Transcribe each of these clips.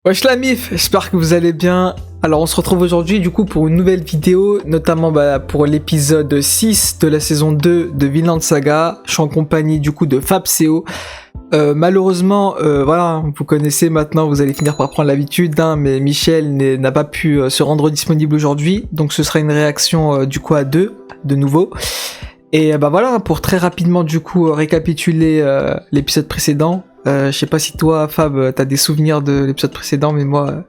Wesh la mif, j'espère que vous allez bien. Alors on se retrouve aujourd'hui du coup pour une nouvelle vidéo, notamment pour l'épisode 6 de la saison 2 de Vinland Saga. Je suis en compagnie du coup de Fabseo. Malheureusement, voilà, vous connaissez maintenant, vous allez finir par prendre l'habitude, hein, mais Michel n'a pas pu se rendre disponible aujourd'hui, donc ce sera une réaction du coup à deux, de nouveau. Et voilà, pour très rapidement du coup récapituler l'épisode précédent. Je sais pas si toi, Fab, t'as des souvenirs de l'épisode précédent, mais moi...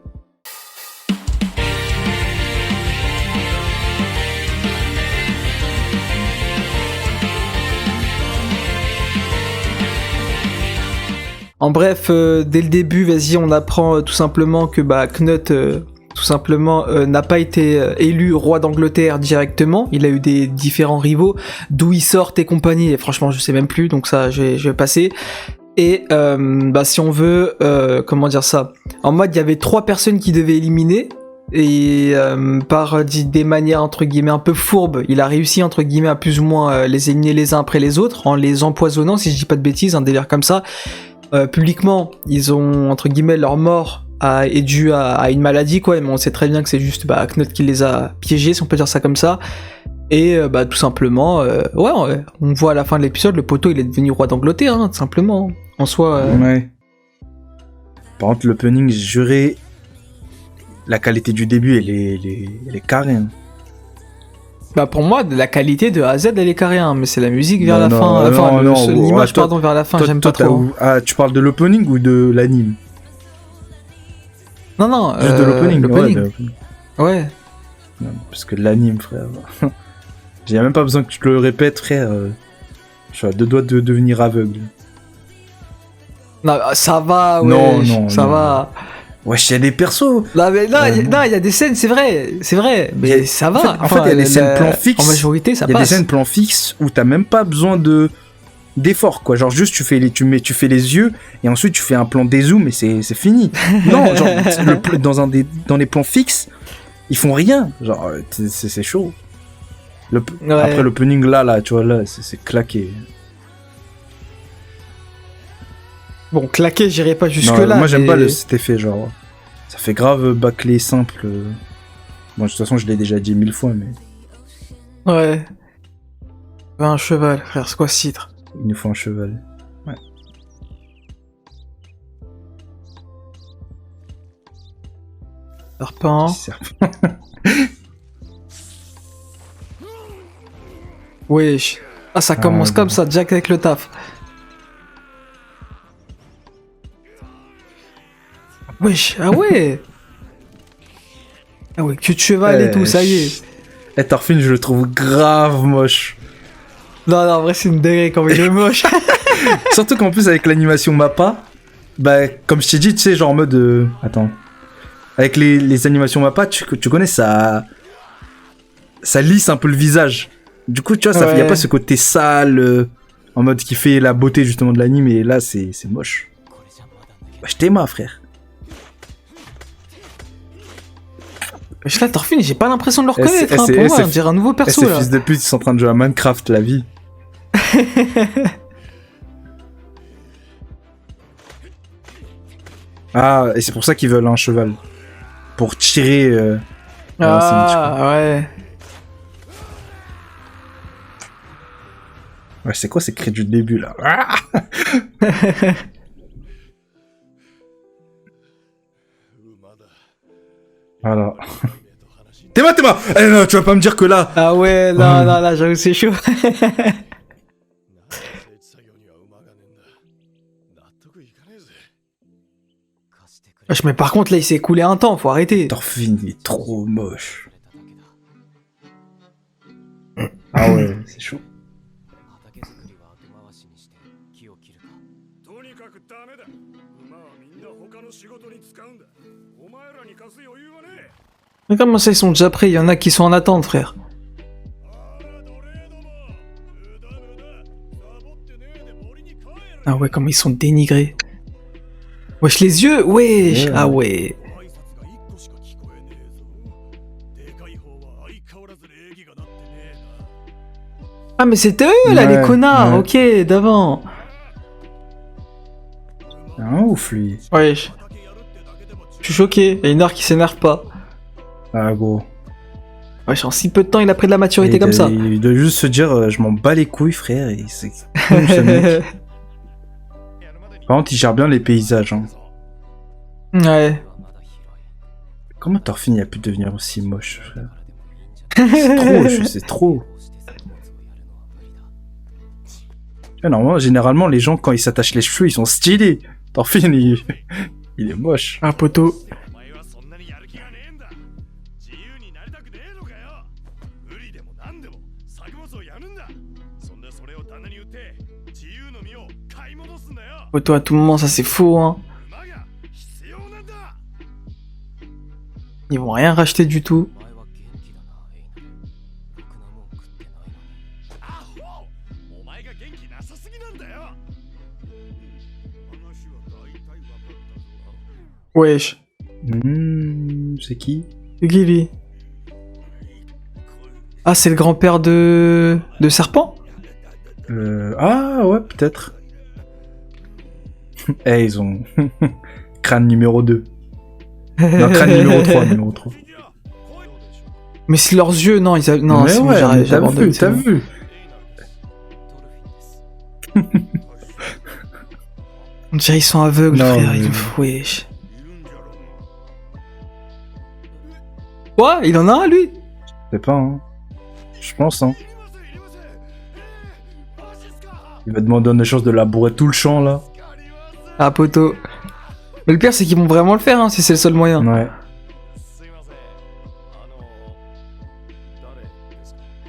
En bref, dès le début, vas-y, on apprend tout simplement que Knut, tout simplement, n'a pas été élu roi d'Angleterre directement. Il a eu des différents rivaux, d'où il sort et compagnie, et franchement, je sais même plus, donc ça, je vais passer. Et si on veut, comment dire ça, en mode il y avait 3 personnes qui devaient éliminer et par des manières entre guillemets un peu fourbes, il a réussi entre guillemets à plus ou moins les éliminer les uns après les autres en les empoisonnant, si je dis pas de bêtises, un délire comme ça. Publiquement, ils ont entre guillemets leur mort est due à une maladie quoi, mais on sait très bien que c'est juste Knut qui les a piégés, si on peut dire ça comme ça. Et tout simplement, on voit à la fin de l'épisode, le poteau il est devenu roi d'Angleterre, hein, tout simplement. En soi. Ouais. Par contre, l'opening, j'ai juré, la qualité du début, elle est carrée. Hein. Pour moi, la qualité de A à Z, elle est carrée, hein, mais c'est la musique vers la non, fin. Enfin, l'image, toi, vers la fin, toi, j'aime pas trop. Ah, tu parles de l'opening ou de l'anime? Non. Juste de l'opening. Ouais. Non, parce que l'anime, frère. J'ai même pas besoin que tu le répètes, frère. Je suis à 2 doigts de devenir aveugle. Non, ça va, ouais. Non, ça va. Wesh, il y a des persos. Non, il y a des scènes, c'est vrai. Mais ça va. En fait, il y a des scènes plan fixes. En majorité, ça passe. Il y a des scènes plan fixes où t'as même pas besoin d'effort, quoi. Genre, juste, tu fais les yeux et ensuite tu fais un plan dézoom et c'est fini. Non, genre, dans les plans fixes, ils font rien. Genre, c'est chaud. Après l'opening là, tu vois, là, c'est claqué. Bon, claqué, j'irai pas jusque-là. Moi, j'aime pas cet effet, genre. Ça fait grave bâclé simple. Bon, de toute façon, je l'ai déjà dit 1000 fois, mais. Ouais. Un cheval, frère, c'est quoi ce titre? Il nous faut un cheval. Ouais. Serpent. Wesh. Ah, ça commence comme ça, Jack avec le taf. Wesh, ah ouais. Ah ouais, cul de cheval et tout, ça y est. Thorfinn, je le trouve grave moche. Non, en vrai, c'est une dinguerie quand il est moche. Surtout qu'en plus, avec l'animation Mappa, comme je t'ai dit, tu sais, genre en mode... Attends. Avec les animations Mappa, tu connais, ça lisse un peu le visage. Du coup, tu vois, y a pas ce côté sale, en mode qui fait la beauté justement de l'anime, et là, c'est moche. Je t'aime, frère. Wesh, là, Thorfinn, j'ai pas l'impression de le reconnaître, pour moi, on dirait un nouveau perso, là. Ces fils de pute, ils sont en train de jouer à Minecraft, la vie. Ah, et c'est pour ça qu'ils veulent un cheval. Pour tirer... ouais. Ouais, c'est quoi ces cris du début, là? Voilà. Théma non, tu vas pas me dire que là... Ah ouais, non, là, j'avoue, c'est chaud. Mais par contre, là, il s'est écoulé un temps, faut arrêter. Thorfinn, il est trop moche. Ah ouais, c'est chaud. Mais comment ça, ils sont déjà prêts? Il y en a qui sont en attente, frère. Ah ouais, comment ils sont dénigrés. Wesh, les yeux, wesh. Ah ouais. Ah mais c'était eux là, les connards, ok, d'avant. Un ouf lui. Wesh. Je suis choqué, il y a une heure qui s'énerve pas. Ah, gros. Wesh, en si peu de temps, il a pris de la maturité comme ça. Il doit juste se dire, je m'en bats les couilles, frère. Et c'est... ce mec. Par contre, il gère bien les paysages. Hein. Ouais. Comment Thorfinn a pu devenir aussi moche, frère? C'est trop, c'est trop. Ah, normalement, généralement, les gens, quand ils s'attachent les cheveux, ils sont stylés. Thorfinn, il est moche. Un poteau. Poteau à tout moment, ça c'est faux, hein. Ils vont rien racheter du tout. Wesh. C'est qui? C'est qui lui? Ah, c'est le grand-père de Serpent? Ah ouais, peut-être. Eh, ils ont... crâne numéro 2. Non, crâne numéro 3. Mais c'est leurs yeux, non, ils non, mais c'est bon, ouais, j'abandonne, t'as c'est bon. vu. On dirait ils sont aveugles, Non, frère. mais- Wesh. Quoi? Il en a un, lui? Je sais pas, hein. Je pense, hein. Il va demander une chance de labourer tout le champ, là. Ah, poteau. Mais le pire, c'est qu'ils vont vraiment le faire, hein, si c'est le seul moyen. Ouais.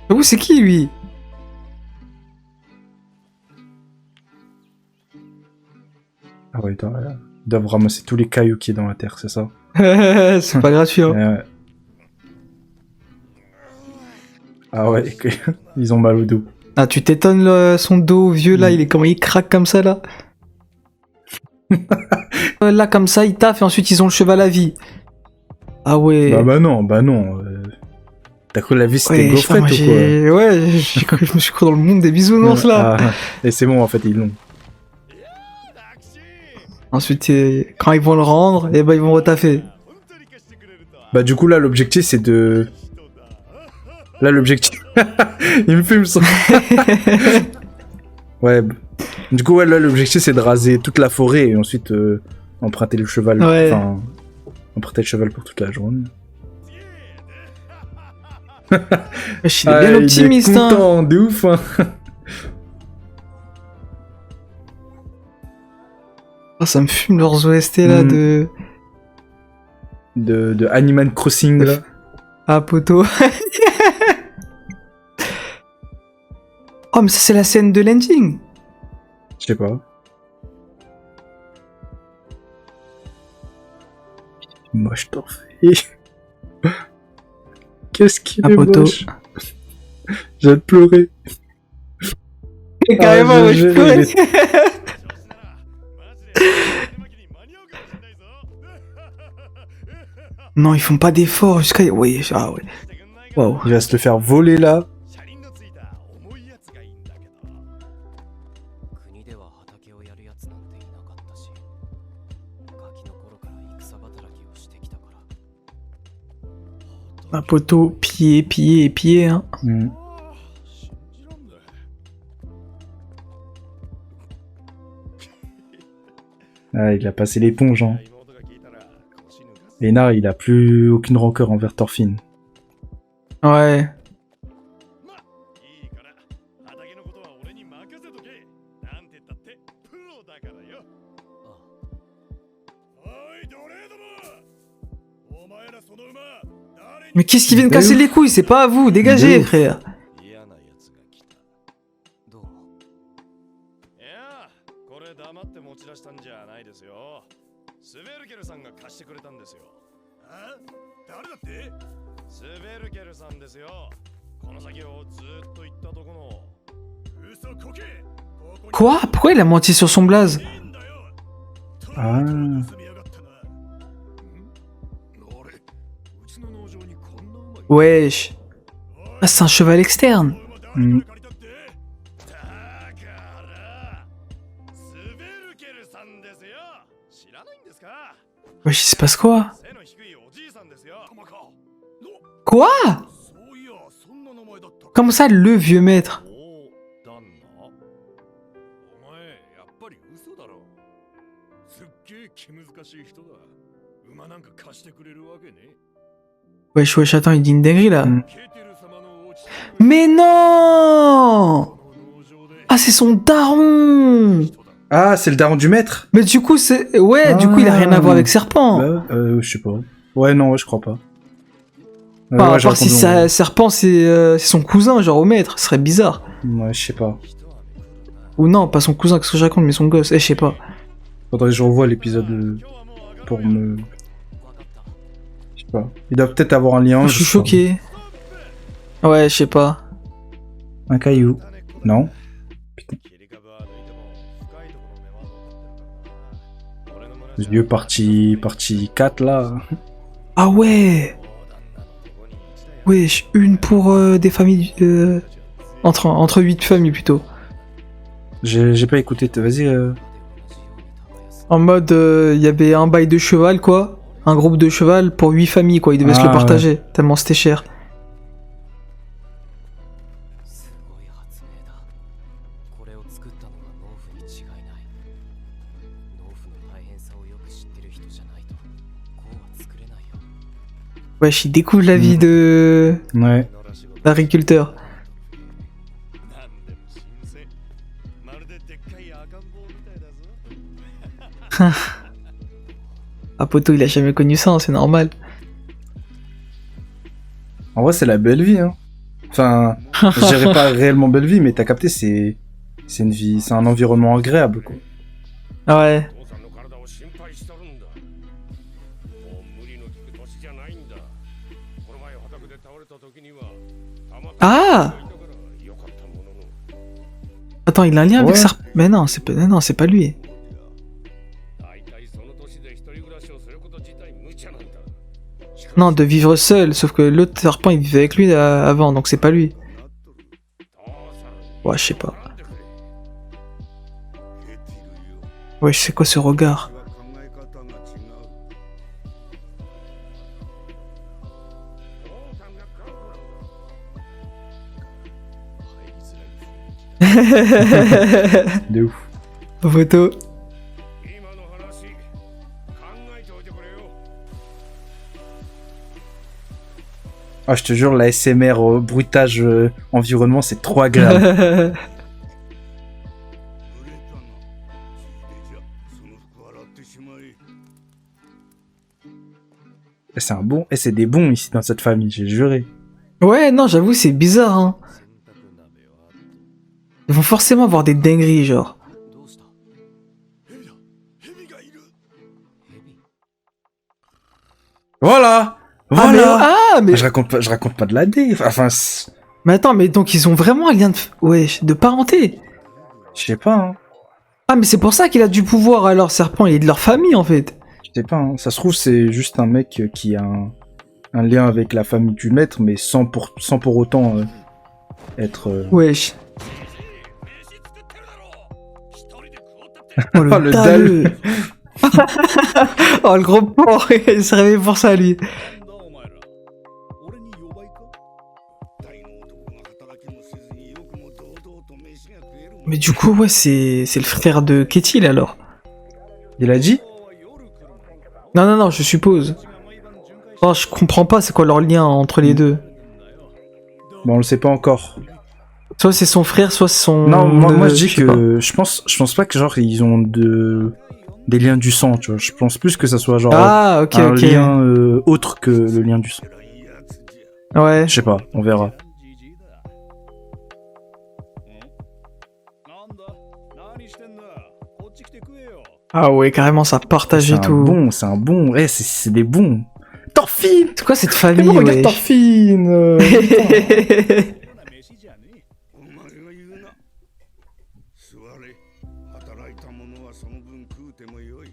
J'avoue, c'est qui, lui? Ah ouais, ils doivent ramasser tous les cailloux qui est dans la terre, c'est ça? C'est pas gratuit, hein. Ouais. Ah ouais, ils ont mal au dos. Ah, tu t'étonnes, son dos vieux, là, comment il craque comme ça, là? Là, comme ça, ils taffent et ensuite ils ont le cheval à vie. Ah ouais. Bah non. T'as cru la vie c'était Ouais, je sais pas, gaufrette moi, ou quoi? Ouais, je me suis cru dans le monde des bisounours, là. Ah, et c'est bon, en fait, ils l'ont. Ensuite, quand ils vont le rendre, et ben ils vont retaffer. Bah du coup, là, l'objectif, c'est de... Là, l'objectif... Il me fume son... Ouais. Du coup, ouais, là, l'objectif, c'est de raser toute la forêt et ensuite emprunter le cheval. Ouais. Enfin, emprunter le cheval pour toute la journée. Wesh, il est bien optimiste, il est hein. content, de ouf, hein. Oh, ça me fume leurs OST, là, de Animal Crossing, là. Ah, poteau. Oh, mais ça, c'est la scène de l'ending. Je sais pas. Moche Thorfinn. Qu'est-ce qu'il est poteau. moche. J'ai hâte de pleurer. Et carrément, Ah, ouais, je j'ai- peux. j'ai- Non, ils font pas d'efforts jusqu'à... Oui, ah ouais. Waouh. Il va se le faire voler là. Un poteau, pied, hein. Ah, il a passé l'éponge, hein. Lénard, il a plus aucune rancœur envers Thorfinn. Ouais. Mais qu'est-ce qu'ils viennent Bah casser ouf. les couilles? C'est pas à vous, dégagez, De ouf. frère. どうもいやこれ黙って持ち出したんじゃないですよスベルケルさんが貸してくれたんですよあ誰だってスベルケルさんですよこの先をずっと行ったとこの嘘こけ Quoi? Pourquoi il a menti sur son blaze? Ah. Wesh. Ah, c'est un cheval externe. Hmm. Wesh, il se passe quoi? 背の低いおじいさんですよ。 Quoi? そういや、そんな名前だったか。 Comment ça, le vieux maître? お旦那。お前、やっぱり嘘だろ。すっげえ気難しい人だ。馬なんか貸してくれるわけね。 Wesh, wesh, attends, il dit une dinguerie là. Mm. ケテル様のお父 Mais non! の農場で Ah, c'est son daron! 人だ。 Ah, c'est le daron du maître? Mais du coup, c'est. Ouais, du coup, il a rien à voir avec Serpent. Bah, je sais pas. Ouais, non, ouais, je crois pas. Enfin, à ouais, j'ai part si répondu, Serpent, c'est son cousin, genre au maître. Ce serait bizarre. ouais, je sais pas. Ou non, pas son cousin, qu'est-ce que je raconte, mais son gosse. Je sais pas. Faudrait que je revoie l'épisode pour me... Je sais pas. Il doit peut-être avoir un lien. Je suis sais pas. choqué. Ouais, je sais pas. Un caillou. Non. 切り株は抜いても深いところの根は残ってるからな。俺の村 Le じゃ vieux partie 4 là. Ah ouais! お旦那のとこに一台 Wesh, une pour des familles. Entre 8 familles plutôt. J'ai pas écouté. Vas-y. En mode, il y avait un bail de cheval, quoi. Un groupe de cheval pour 8 familles, quoi. Ils devaient se Ah, le partager, tellement c'était cher. すごい発明だ。これを作ったのは農夫に違いない。農夫の大変さをよく知ってる人じゃないと、こうは作れないよ。 Wesh, il découvre la vie de Ouais. 野良仕事 l'agriculteur. なんでも新鮮。まるででっかい赤ん坊みたいだぞ。 Ah, poto, il a jamais connu ça, hein, c'est normal. En vrai, c'est la belle vie, hein. Enfin, je dirais pas réellement belle vie, mais t'as capté, c'est une vie, c'est un environnement agréable, quoi. Ouais. 父さんの体を心配しとるんだ。もう無理の利く年じゃないんだ。この前畑で倒れた時にはたまたま Ah! いたからよかったものの。 Attends, il a un lien avec Ouais. Serpent. Mais non, c'est pas lui. 大体その年で一人暮らしをすること自体無茶なんだ。 Non, de vivre seul, sauf que l'autre serpent il vivait avec lui avant, donc c'est pas lui. 父さん Ouais, je sais pas. なんでくれ。ケティルよ。 Ouais, je sais quoi ce regard. 考え方が違う。父さんがカウなんだ。入りづらい雰囲気。 De ouf. Photo. 今の話考えておいてくれよ。 Ah, je te jure, la SMR bruitage environnement, c'est trop agréable. 売れたな。ついでじゃその服洗ってしまえ。 C'est un bon, et c'est des bons ici dans cette famille, j'ai juré. Ouais, non, j'avoue, c'est bizarre, hein. 洗濯鍋はあと。 Ils vont forcément avoir des dingueries, genre. どうした？蛇だ。蛇がいる。蛇？ Voilà, Ah, mais, voilà. mais, Je raconte pas de la D. Enfin, mais attends, mais donc ils ont vraiment un lien ouais, de parenté. je sais pas. Hein. Ah, mais c'est pour ça qu'il a du pouvoir, alors, Serpent, il est de leur famille, en fait. Je sais pas. Hein. Ça se trouve, c'est juste un mec qui a un lien avec la famille du maître, mais sans pour autant être. Wesh. 飯作ってるだろう。一人で食おうったって。 Oh, Oh, le dalleux. Oh, le gros porc, il s'est réveillé pour ça, lui. なんだお前ら。俺に弱いか。大の男が働きもせずによくも堂々と飯が食えるもん。 Mais du coup, ouais, c'est le frère de Ketil, alors. Il a dit? 夜来るもん。 Non, non, non, je suppose. Oh, je comprends pas c'est quoi leur lien entre les deux. Bon, on le sait pas encore. Soit c'est son frère, soit c'est son... Non, moi je dis sais pas. que je pense pas que genre ils ont des liens du sang, tu vois. Je pense plus que ça soit genre Ah, ok, un ok. lien autre que le lien du sang. いいやつじゃ。 Ouais. Je sais pas, on verra. じじいだ。なんだ何してんだこっち来て食えよ。 Ah ouais, carrément, ça partage C'est et un tout. bon, c'est un bon. Eh, c'est des bons. Thorfinn! C'est quoi cette Mais famille, bon, regarde ouais. Thorfinn! 飯じゃねえ。お前が言うな。座れ。働いた者はその分食うてもよい。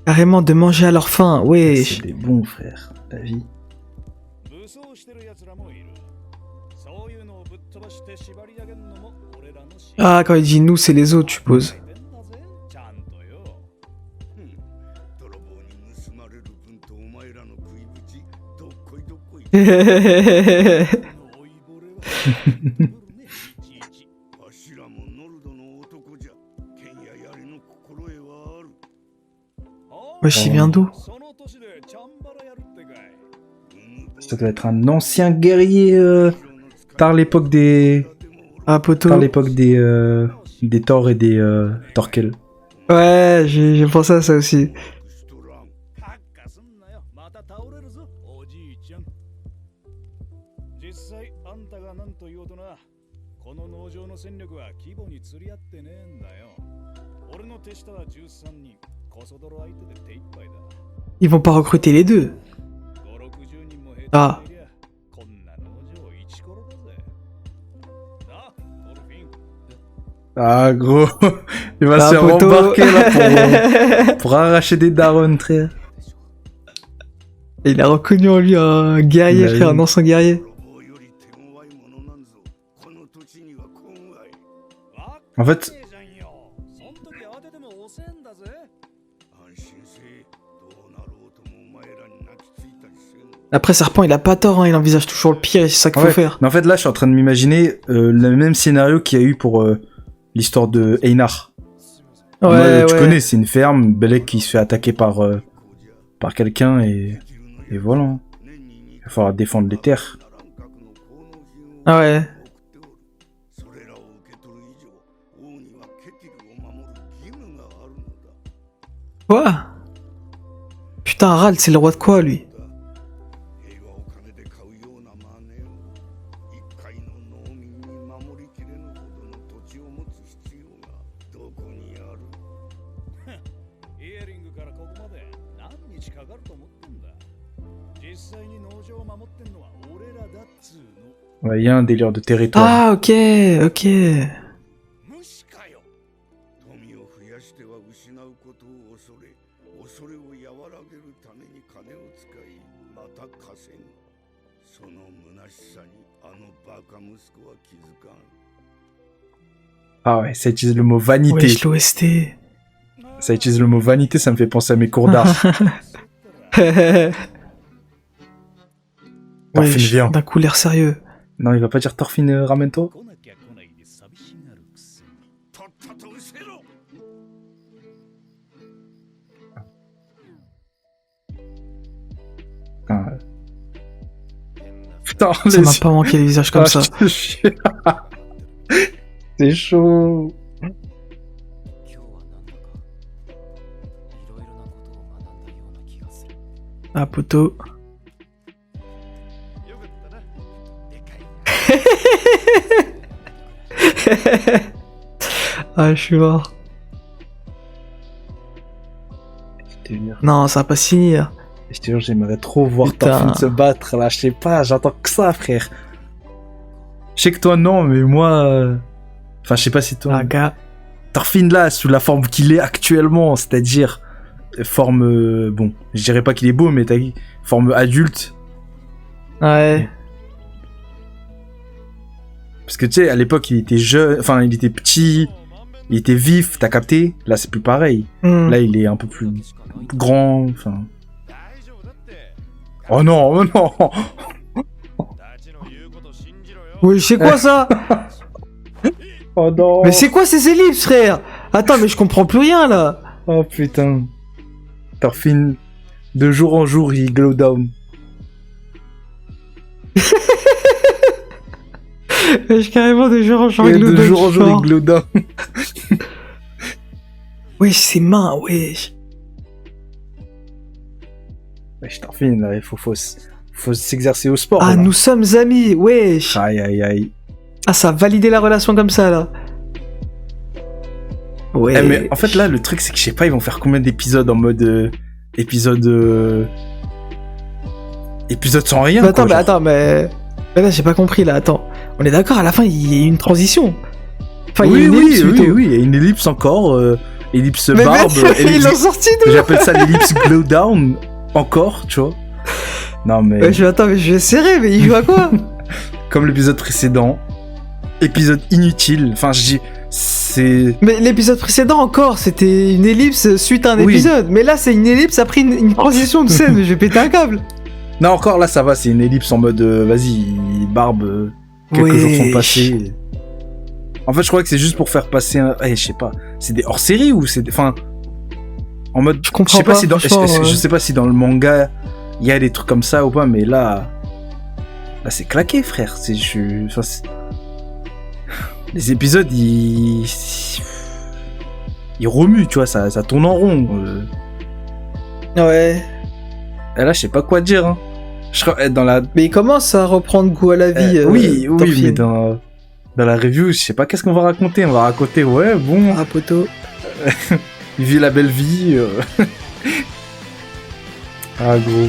Carrément de manger à leur faim, C'est wesh. des bons, frère. La vie. 武装してる奴らもいる。そういうのをぶっ飛ばして縛り上げんのも俺らの仕事。 Ah, quand il dit nous, c'est les autres, je suppose. ちゃんとよ。泥棒に盗まれる Wesh, il vient d'où? Ça doit être un ancien guerrier par l'époque des Ah, poto. des Thor et des Torkel. Ouais, j'ai pensé à ça aussi. また倒れるぞおじいちゃん。実際あんたが何と言おうとな、この農場の戦力は規模に釣り合ってねえんだよ。俺の手下は13人、コソ泥相手で手一杯だ。 Ils vont pas recruter les deux. 5、60人も兵あ隊がいりゃこんな農場一コロだぜ。なあ、ドルフィン。 Ah gros, il va Ah, se faire poto. embarquer là pour arracher des darons, frère. Il a reconnu en lui un guerrier, Bah frère, oui. un ancien guerrier. En fait, Après, Serpent, il a pas tort, hein, il envisage toujours le pire et c'est ça qu'il ouais. faut faire. Mais en fait là, je suis en train de m'imaginer le même scénario qu'il y a eu pour l'histoire de Einar. En mode, tu connais, c'est une ferme, Belek qui se fait attaquer par quelqu'un et voilà. Il va falloir défendre les terres. Ah ouais. Quoi? Putain, Harald, c'est le roi de quoi, lui? Ouais, il y a un délire de territoire. Ah, ok, ok. 無視かよ。富を増やしては失うことを恐れ、恐れを和らげるために金を使い、また稼ぐ。その虚しさにあのバカ息子は気づかん。 Ah ouais, ça utilise le mot vanité. Wesh, l'OST. Ça utilise le mot vanité, ça me fait penser à mes cours d'art. Thorfinn, Wesh, viens. d'un coup, l'air sérieux. Non, il va pas dire Thorfinn, ramène-toi. 来なきゃ来ないで寂しがるくせに。とっとと失せろ。 Ah. Putain, Ça m'a pas manqué les visages comme ça. je te jure. C'est chaud. 今日はなんだかいろいろなことを学んだような気がする。 Ah, poto. よかったな。でかい。 Ah, je suis mort. Je te jure, Non, ça va pas se finir. j'aimerais trop voir Putain. Thorfinn se battre là. Je sais pas, j'entends que ça, frère. Je sais que toi, non, mais moi. Enfin, je sais pas si toi. Ah, gars. Thorfinn là, sous la forme qu'il est actuellement, c'est-à-dire forme. Bon, je dirais pas qu'il est beau, mais t'as dit forme adulte. Ouais. Parce que tu sais, à l'époque, il était jeune, enfin, il était petit, il était vif, t'as capté. Là, c'est plus pareil. Hmm. Là, il est un peu plus grand, enfin. 大丈夫だって。 Oh non, oh non. たちの言うこと信じろよ。 Oui, c'est quoi ça? Oh non. Mais c'est quoi ces ellipses, frère? Attends, mais je comprends plus rien là. Oh putain. Thorfinn, de jour en jour, il glow down. Wesh, carrément de jour en jour. Ouais, avec le de doigt jour en qui jour, sort. il glow down. Wesh, ses mains, wesh. Wesh, Thorfinn, là, il faut s'exercer au sport. Ah, là. nous sommes amis, wesh. Aïe, aïe, aïe. Ah, ça a validé la relation comme ça là. Ouais. Eh, mais en fait, là, le truc, c'est que je sais pas, ils vont faire combien d'épisodes en mode. Épisode sans rien. Mais attends, quoi, mais genre. attends, mais là, j'ai pas compris là. Attends, on est d'accord. À la fin, il y a une transition. Enfin, il y a Oui, une oui, ellipse, oui, plutôt. oui, il y a une ellipse encore. Ellipse Mais barbe. ils ellipse- l'ont sorti d'où? J'appelle ça l'ellipse glow down. Encore, tu vois. Non, mais. Ouais, attends, mais je vais serrer. Mais il joue à quoi? Comme l'épisode précédent. Épisode inutile. Enfin, je dis. c'est... Mais l'épisode précédent encore, c'était une ellipse suite à un Oui. épisode. Mais là, c'est une ellipse après une transition de scène. Je vais péter un câble. Non, encore là, ça va, c'est une ellipse en mode, vas-y, barbe, quelques jours sont passés. En fait, je crois que c'est juste pour faire passer un... je sais pas, c'est des hors-série ou c'est... Enfin, en mode... Je comprends sais pas pas, si dans... franchement, je sais pas si dans le manga, il y a des trucs comme ça ou pas, mais là... Là, c'est claqué, frère. Enfin, les épisodes, ils remuent, tu vois, ça tourne en rond. Ouais. Et là, je sais pas quoi dire. Hein. Je crois dans la... Mais il commence à reprendre goût à la vie. oui, dans le mais film. dans la review, je sais pas qu'est-ce qu'on va raconter. On va raconter, ouais, bon, Ah, poteau. il vit la belle vie. Ah, gros.